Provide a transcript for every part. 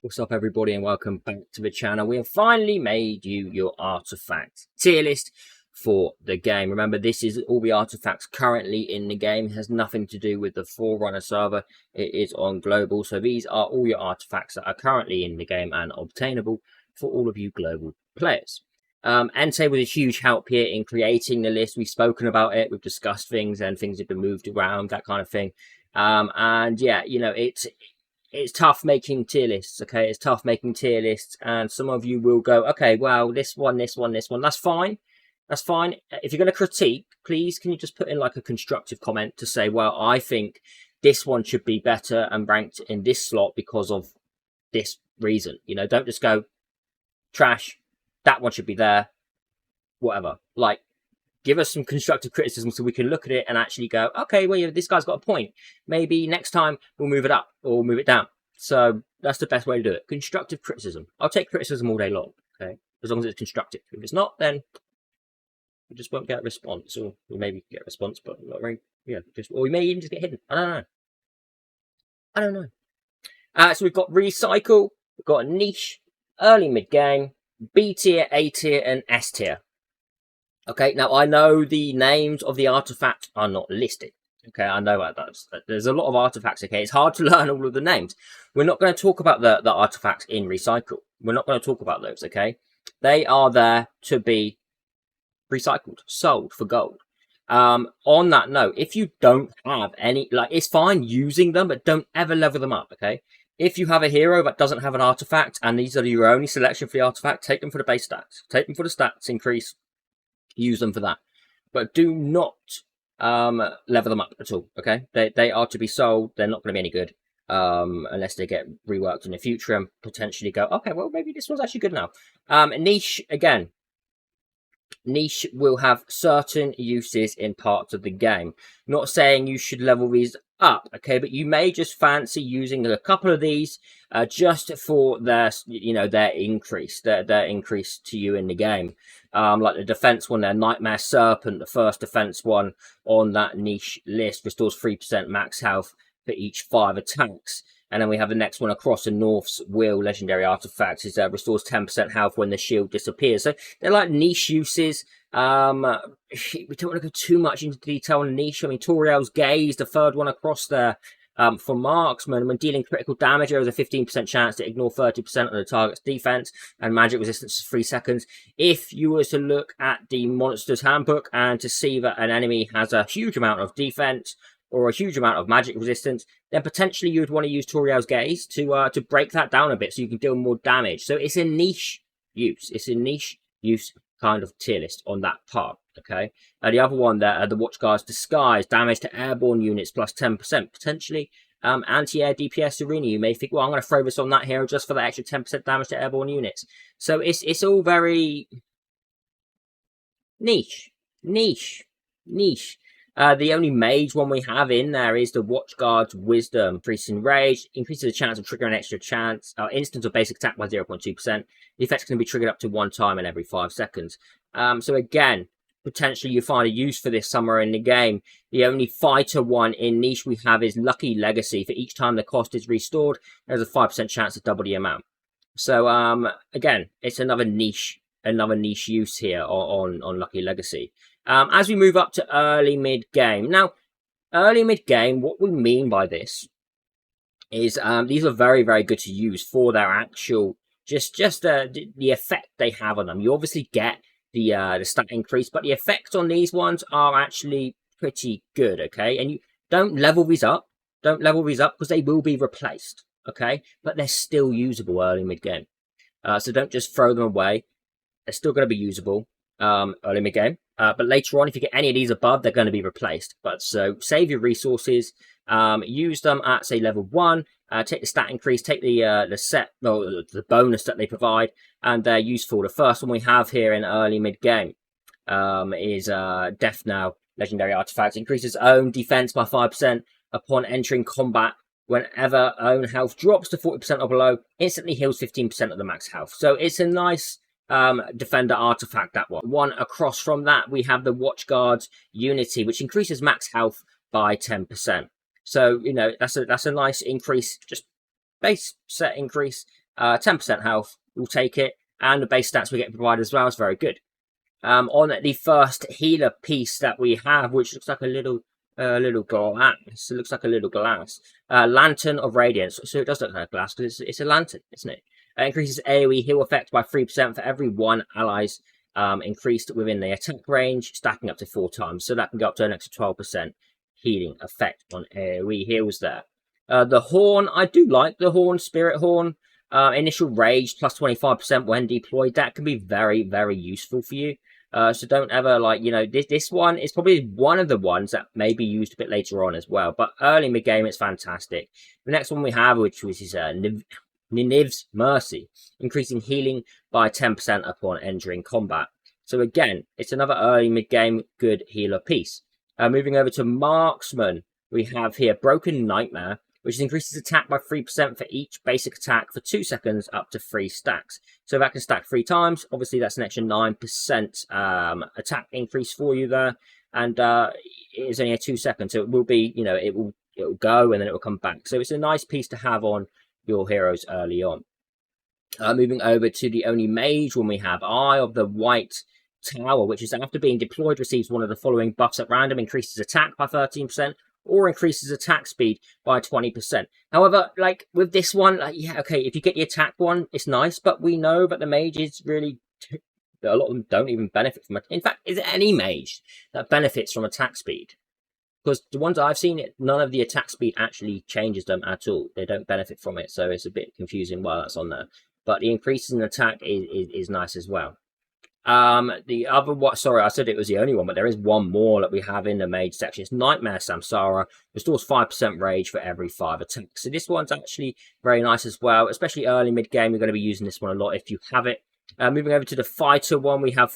What's up, everybody, and welcome back to the channel. We have finally made you your artifact tier list for the game. Remember, this is all the artifacts currently in the game. It has nothing to do with the Forerunner server. It is on global, so these are all your artifacts that are currently in the game and obtainable for all of you global players. Entei was a huge help here in creating the list. We've spoken about it, we've discussed things, and things have been moved around, that kind of thing. And yeah, you know, it's tough making tier lists, okay? It's tough making tier lists, and some of you will go, okay, well, this one. That's fine. That's fine. If you're going to critique, please, can you just put in like a constructive comment to say, well, I think this one should be better and ranked in this slot because of this reason. You know, don't just go, trash, that one should be there, whatever. Like, give us some constructive criticism so we can look at it and actually go, okay, well, this guy's got a point. Maybe next time we'll move it up or move it down. So that's the best way to do it. Constructive criticism. I'll take criticism all day long, okay? As long as it's constructive. If it's not, then we just won't get a response. Or we maybe get a response, but not very, or we may even just get hidden. I don't know. So we've got recycle, we've got a niche, early mid-game, B tier, A tier, and S tier. Okay, now I know the names of the artifacts are not listed. Okay, I know that. There's a lot of artifacts, okay? It's hard to learn all of the names. We're not going to talk about the artifacts in Recycle. We're not going to talk about those, okay? They are there to be recycled, sold for gold. On that note, if you don't have any, like, it's fine using them, but don't ever level them up, okay? If you have a hero that doesn't have an artifact, and these are your only selection for the artifact, take them for the base stats. Take them for the stats increase. Use them for that, but do not level them up at all. Okay, they are to be sold. They're not going to be any good unless they get reworked in the future and potentially go, okay, well, maybe this one's actually good now. Niche, again, niche will have certain uses in parts of the game. Not saying you should level these up, okay, but you may just fancy using a couple of these just for their, their increase, their increase to you in the game. Like the defense one there, Nightmare Serpent, the first defense one on that niche list, restores 3% max health for each 5 attacks. And then we have the next one across the North's Will, legendary artifacts, is restores 10% health when the shield disappears. So they're like niche uses. We don't want to go too much into detail on niche. I mean, Toriel's Gaze, the third one across there, for marksman, when dealing critical damage, there is a 15% chance to ignore 30% of the target's defense and magic resistance is 3 seconds. If you were to look at the monster's handbook and to see that an enemy has a huge amount of defense or a huge amount of magic resistance, then potentially you would want to use Toriel's Gaze to break that down a bit so you can deal more damage. So it's a niche use. It's a niche use kind of tier list on that part, okay? The other one there, the Watchguard's Disguise, damage to airborne units plus 10%, potentially anti-air DPS arena. You may think, well, I'm going to throw this on that hero just for that extra 10% damage to airborne units. So it's all very niche. The only mage one we have in there is the Watchguard's Wisdom. Increasing rage, increases the chance of triggering an extra instant or basic attack by 0.2%. The effect's going to be triggered up to 1 time in every 5 seconds. So again, potentially you find a use for this somewhere in the game. The only fighter one in niche we have is Lucky Legacy. For each time the cost is restored, there's a 5% chance to double the amount. So again, it's another niche use here on Lucky Legacy. As we move up to early mid-game. Now, early mid-game, what we mean by this is these are very, very good to use for their actual, just the effect they have on them. You obviously get the stat increase, but the effects on these ones are actually pretty good, okay? And you don't level these up. Don't level these up because they will be replaced, okay? But they're still usable early mid-game. So don't just throw them away. They're still going to be usable early mid-game. But later on, if you get any of these above, they're going to be replaced. But so save your resources, use them at, say, level 1, take the stat increase, take the bonus that they provide, and they're useful. The first one we have here in early mid-game is Death Now, legendary artifact. Increases own defense by 5% upon entering combat. Whenever own health drops to 40% or below, instantly heals 15% of the max health. So it's a nice defender artifact, that one across from that we have the Watchguard's Unity, which increases max health by 10%. So that's a nice increase, just base set increase 10% health, we'll take it. And the base stats we get provided as well is very good. On the first healer piece that we have, which looks like a little glass. It looks like a little glass. Lantern of Radiance. So it does look like glass because it's a lantern, isn't it? Increases AoE heal effect by 3% for every 1 allies increased within the attack range, stacking up to 4 times. So that can go up to an extra 12% healing effect on AoE heals there. The Horn, I do like the Horn, Spirit Horn. Initial rage plus 25% when deployed. That can be very, very useful for you. So don't ever, like, you know, this one is probably one of the ones that may be used a bit later on as well. But early mid-game, it's fantastic. The next one we have, which is Ninev's Mercy, increasing healing by 10% upon entering combat. So again, it's another early mid-game good healer piece. Moving over to Marksman, we have here Broken Nightmare, which increases attack by 3% for each basic attack for 2 seconds up to 3 stacks. So that can stack 3 times. Obviously, that's an extra 9% attack increase for you there. And it is only a 2 seconds, so it will be, you know, it will go and then it will come back. So it's a nice piece to have on your heroes early on. Moving over to the only mage one we have, Eye of the White Tower, which is after being deployed, receives one of the following buffs at random, increases attack by 13%, or increases attack speed by 20%. However, like with this one, like, yeah, okay, if you get the attack one, it's nice, but we know that the mages really, a lot of them don't even benefit from it. In fact, is there any mage that benefits from attack speed? Because the ones I've seen, none of the attack speed actually changes them at all. They don't benefit from it, so it's a bit confusing why that's on there. But the increases in attack is nice as well. The other one, sorry, I said it was the only one, but there is one more that we have in the mage section. It's Nightmare Samsara, restores 5% rage for every 5 attacks. So this one's actually very nice as well, especially early mid-game. You're going to be using this one a lot if you have it. Moving over to the fighter one, we have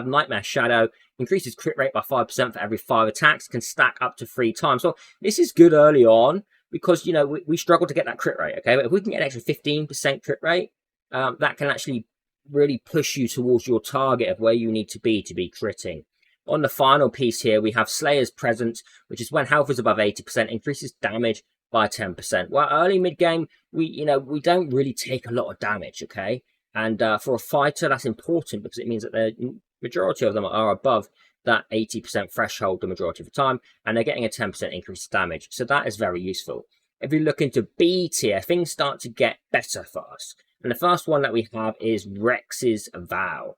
Nightmare Shadow, increases crit rate by 5% for every 5 attacks, can stack up to 3 times. So this is good early on because, you know, we struggle to get that crit rate, okay? But if we can get an extra 15% crit rate, that can actually really push you towards your target of where you need to be critting. On the final piece here, we have Slayer's Presence, which is when health is above 80%, increases damage by 10%. Well, early mid-game, we don't really take a lot of damage, okay? And for a fighter, that's important because it means that the majority of them are above that 80% threshold the majority of the time, and they're getting a 10% increase in damage. So that is very useful. If you look into B tier, things start to get better for us. And the first one that we have is Rex's Vow.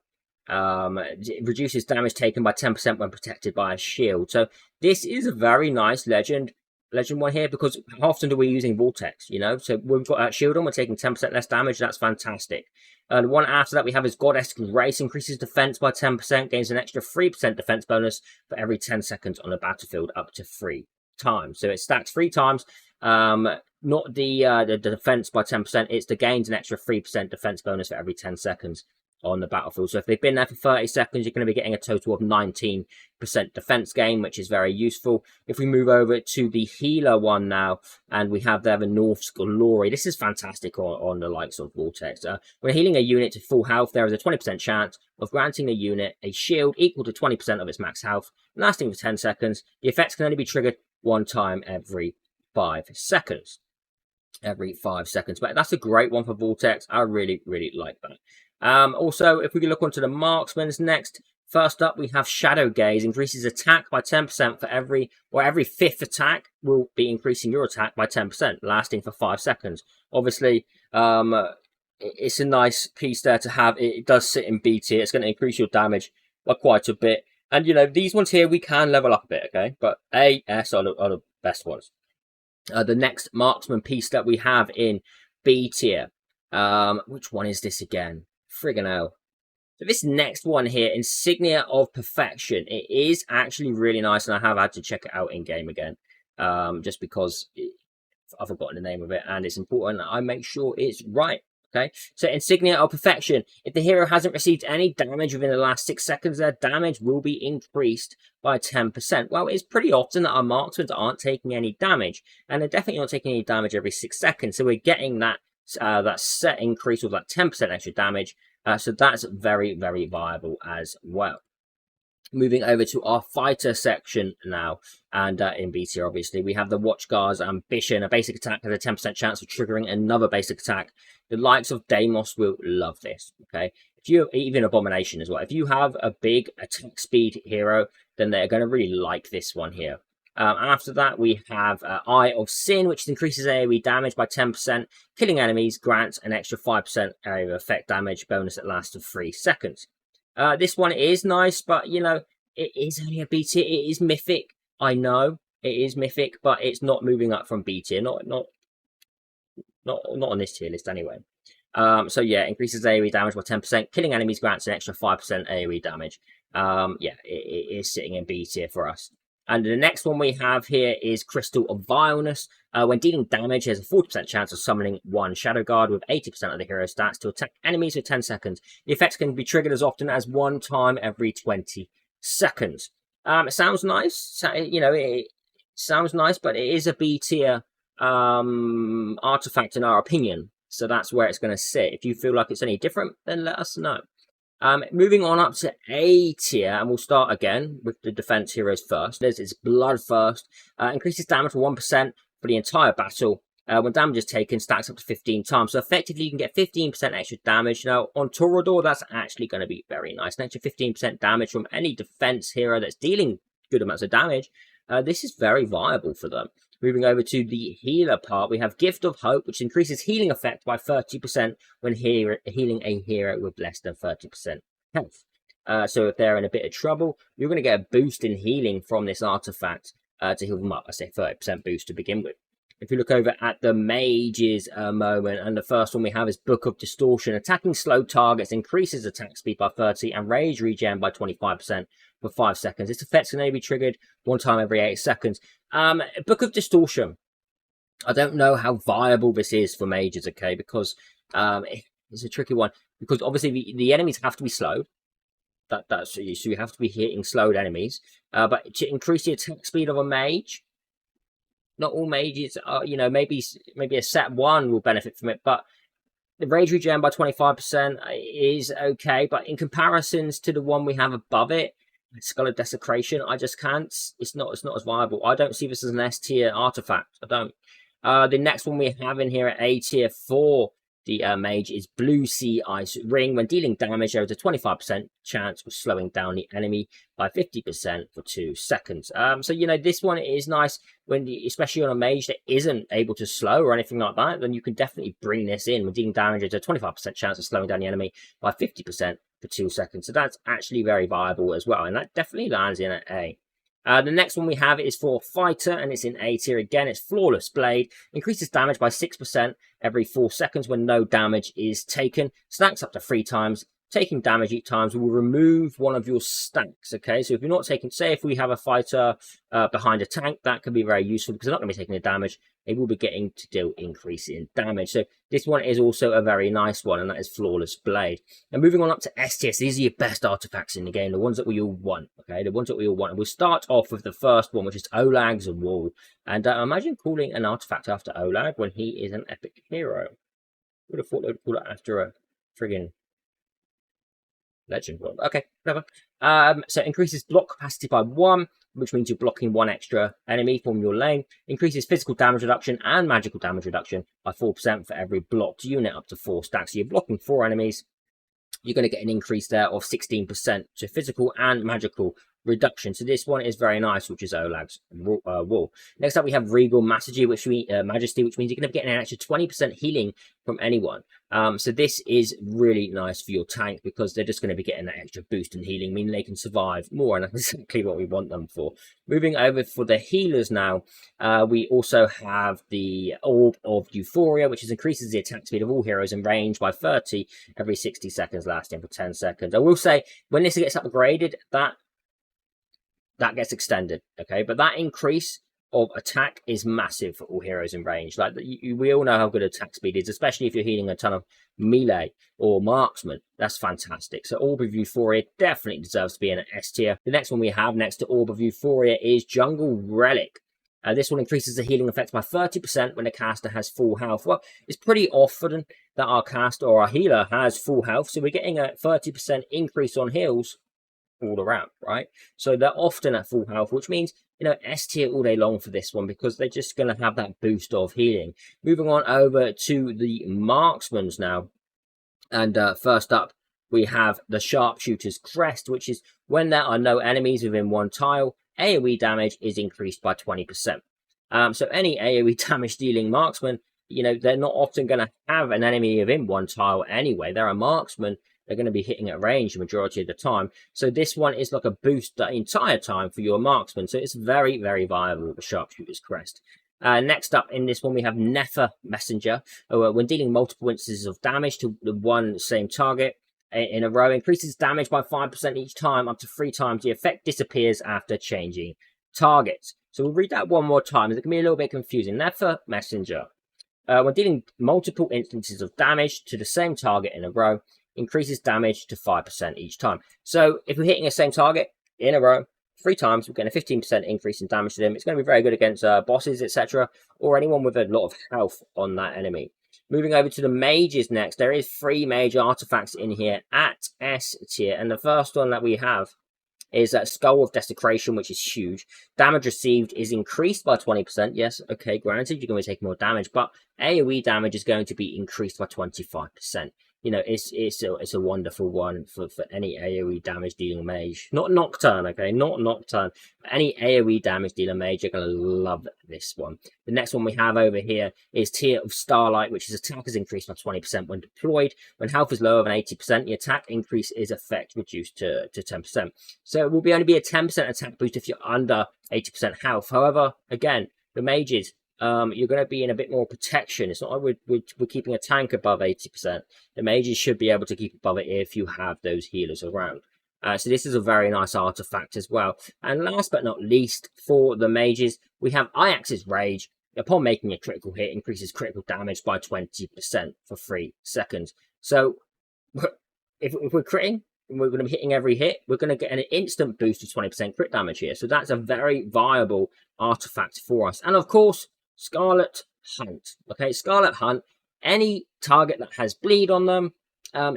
It reduces damage taken by 10% when protected by a shield. So this is a very nice legend one here, because how often are we using Vortex, you know? So we've got that shield on, we're taking 10% less damage. That's fantastic. The one after that we have is Goddess Grace, increases defense by 10%, gains an extra 3% defense bonus for every 10 seconds on the battlefield up to 3 times. So it stacks 3 times. Not the defense by 10%, it's the gains an extra 3% defense bonus for every 10 seconds on the battlefield. So if they've been there for 30 seconds, you're going to be getting a total of 19% defense gain, which is very useful. If we move over to the healer one now, and we have there the North's Glory. This is fantastic on the likes of Vortex. When healing a unit to full health, there is a 20% chance of granting the unit a shield equal to 20% of its max health, lasting for 10 seconds. The effects can only be triggered 1 time every 5 seconds. But that's a great one for Vortex. I really, really like that. Also, if we can look onto the marksman's next, first up we have Shadow Gaze, increases attack by 10% for every 5th attack will be increasing your attack by 10%, lasting for 5 seconds. Obviously, it's a nice piece there to have. It does sit in B tier. It's going to increase your damage by quite a bit. And, you know, these ones here, we can level up a bit, okay? But A, S are the best ones. The next marksman piece that we have in B tier. Which one is this again? Friggin' hell. So this next one here, Insignia of Perfection. It is actually really nice, and I have had to check it out in game again. Just because I've forgotten the name of it, and it's important that I make sure it's right. Okay, so Insignia of Perfection. If the hero hasn't received any damage within the last 6 seconds, their damage will be increased by 10%. Well, it's pretty often that our marksmen aren't taking any damage, and they're definitely not taking any damage every 6 seconds. So we're getting that set increase with that 10% extra damage. So that's very, very viable as well. Moving over to our fighter section now, and in B tier, obviously, we have the Watchguard's Ambition. A basic attack has a 10% chance of triggering another basic attack. The likes of Deimos will love this, okay? If you, even Abomination as well, if you have a big attack speed hero, then they're going to really like this one here. After that, we have Eye of Sin, which increases AoE damage by 10%. Killing enemies grants an extra 5% area of effect damage bonus that lasts for 3 seconds. This one is nice, but, you know, it is only a B tier. It is mythic. I know it is mythic, but it's not moving up from B tier. Not on this tier list anyway. So yeah, increases AoE damage by 10%. Killing enemies grants an extra 5% AoE damage. Yeah, it is sitting in B tier for us. And the next one we have here is Crystal of Vileness. When dealing damage, there's a 40% chance of summoning one Shadow Guard with 80% of the hero stats to attack enemies for 10 seconds. The effects can be triggered as often as 1 time every 20 seconds. It sounds nice. You know, it sounds nice, but it is a B tier artifact in our opinion. So that's where it's going to sit. If you feel like it's any different, then let us know. Moving on up to A tier, and we'll start again with the defense heroes first. There's its Bloodthirst. Increases damage for 1% for the entire battle. When damage is taken, stacks up to 15 times. So effectively, you can get 15% extra damage. Now, on Toreador, that's actually going to be very nice. An extra 15% damage from any defense hero that's dealing good amounts of damage. This is very viable for them. Moving over to the healer part, we have Gift of Hope, which increases healing effect by 30% when healing a hero with less than 30% health. So if they're in a bit of trouble, you're going to get a boost in healing from this artifact to heal them up. I say 30% boost to begin with. If you look over at the mages moment, and the first one we have is Book of Distortion. Attacking slow targets increases attack speed by 30 and rage regen by 25% for 5 seconds. This effect can only be triggered 1 time every 8 seconds. Book of Distortion. I don't know how viable this is for mages, okay, because it's a tricky one. Because obviously the enemies have to be slowed. So you have to be hitting slowed enemies. But to increase the attack speed of a mage, not all mages are, you know, maybe a set 1 will benefit from it, but the rage regen by 25% is okay. But in comparisons to the one we have above it, Skull of Desecration, I just can't. It's not as viable. I don't see this as an S tier artifact. I don't. The next one we have in here at A tier for the mage is Blue Sea Ice Ring. When dealing damage, there is a 25% chance of slowing down the enemy by 50% for 2 seconds. So, you know, this one is nice when, especially on a mage that isn't able to slow or anything like that, then you can definitely bring this in. When dealing damage, there's a 25% chance of slowing down the enemy by 50% for 2 seconds. So that's actually very viable as well. And that definitely lands in at A. The next one we have is for Fighter, and it's in A tier again. It's Flawless Blade. Increases damage by 6% every 4 seconds when no damage is taken. Stacks up to 3 times. Taking damage each time will remove one of your stacks, okay? So if you're not taking, say if we have a fighter behind a tank, that can be very useful because they're not going to be taking the damage. They will be getting to deal increase in damage. So this one is also a very nice one, and that is Flawless Blade. And moving on up to S tier, so these are your best artifacts in the game, the ones that we all want, okay? The ones that we all want. And we'll start off with the first one, which is Olag's Wall. And imagine calling an artifact after Olag when he is an epic hero. Would have thought they would call it after a friggin' legend. Okay, whatever. So increases block capacity by 1, which means you're blocking 1 extra enemy from your lane. Increases physical damage reduction and magical damage reduction by 4% for every blocked unit up to 4 stacks. So you're blocking 4 enemies. You're going to get an increase there of 16% to physical and magical reduction. So this one is very nice, which is Olag's Wall. Next up, we have Regal Majesty, which means you're going to be getting an extra 20% healing from anyone. So this is really nice for your tank because they're just going to be getting that extra boost in healing, meaning they can survive more, and that's exactly what we want them for. Moving over for the healers now, we also have the Orb of Euphoria, which increases the attack speed of all heroes in range by 30 every 60 seconds, lasting for 10 seconds. I will say, when this gets upgraded, that gets extended, okay? But that increase of attack is massive for all heroes in range. Like, we all know how good attack speed is, especially if you're healing a ton of melee or marksman. That's fantastic. So Orb of Euphoria definitely deserves to be in an S tier. The next one we have next to Orb of Euphoria is Jungle Relic. This one increases the healing effect by 30% when the caster has full health. Well, it's pretty often that our caster or our healer has full health, so we're getting a 30% increase on heals. all around, right? So they're often at full health, which means, you know, S tier all day long for this one because they're just going to have that boost of healing. Moving on over to the marksmans now. And first up, we have the Sharpshooter's Crest, which is when there are no enemies within one tile, AoE damage is increased by 20%. So any AoE damage dealing marksman, you know, they're not often going to have an enemy within one tile anyway. They're a marksman. They're going to be hitting at range the majority of the time. So this one is like a boost the entire time for your marksman. So it's very, very viable, the Sharpshooter's Crest. Next up in this one, we have Nether Messenger. When dealing multiple instances of damage to the one same target in a row, increases damage by 5% each time, up to 3 times. The effect disappears after changing targets. So we'll read that one more time, as it can be a little bit confusing. Nether Messenger. When dealing multiple instances of damage to the same target in a row, increases damage to 5% each time. So if we're hitting the same target in a row 3 times, we're getting a 15% increase in damage to them. It's going to be very good against bosses, etc., or anyone with a lot of health on that enemy. Moving over to the mages next, there is 3 major artifacts in here at S tier, and the first one that we have is Skull of Desecration, which is huge. Damage received is increased by 20%. Yes, okay, granted, you're going to take more damage, but AoE damage is going to be increased by 25%. You know, it's a wonderful one for any AoE damage dealing mage. Not Nocturne, okay? Not Nocturne. Any AoE damage dealer mage, you're going to love this one. The next one we have over here is Tear of Starlight, which is attack is increased by 20% when deployed. When health is lower than 80%, the attack increase is effect reduced to 10%. So it will only be a 10% attack boost if you're under 80% health. However, again, the mages, you're going to be in a bit more protection. It's not like we're keeping a tank above 80%. The mages should be able to keep above it if you have those healers around. So this is a very nice artifact as well. And last but not least, for the mages, we have Ajax's Rage. Upon making a critical hit, increases critical damage by 20% for 3 seconds. So if we're critting, we're going to be hitting every hit, we're going to get an instant boost of 20% crit damage here. So that's a very viable artifact for us. And of course, Scarlet Hunt. Okay, Scarlet Hunt, any target that has bleed on them,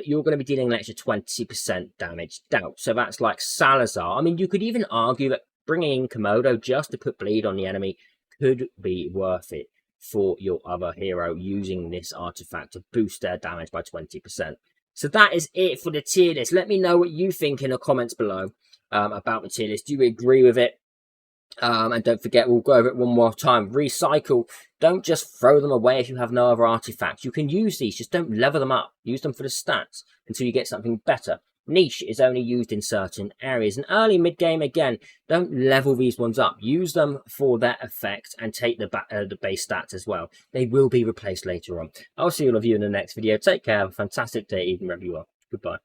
you're going to be dealing an extra 20% damage dealt. So that's like Salazar. I mean, you could even argue that bringing in Komodo just to put bleed on the enemy could be worth it for your other hero using this artifact to boost their damage by 20%. So that is it for the tier list. Let me know what you think in the comments below about the tier list. Do you agree with it? And don't forget, we'll go over it one more time. Recycle. Don't just throw them away if you have no other artifacts. You can use these, just don't level them up. Use them for the stats until you get something better. Niche is only used in certain areas. And early mid-game, again, don't level these ones up. Use them for their effect and take the base stats as well. They will be replaced later on. I'll see all of you in the next video. Take care. Have a fantastic day, even wherever you are. Goodbye.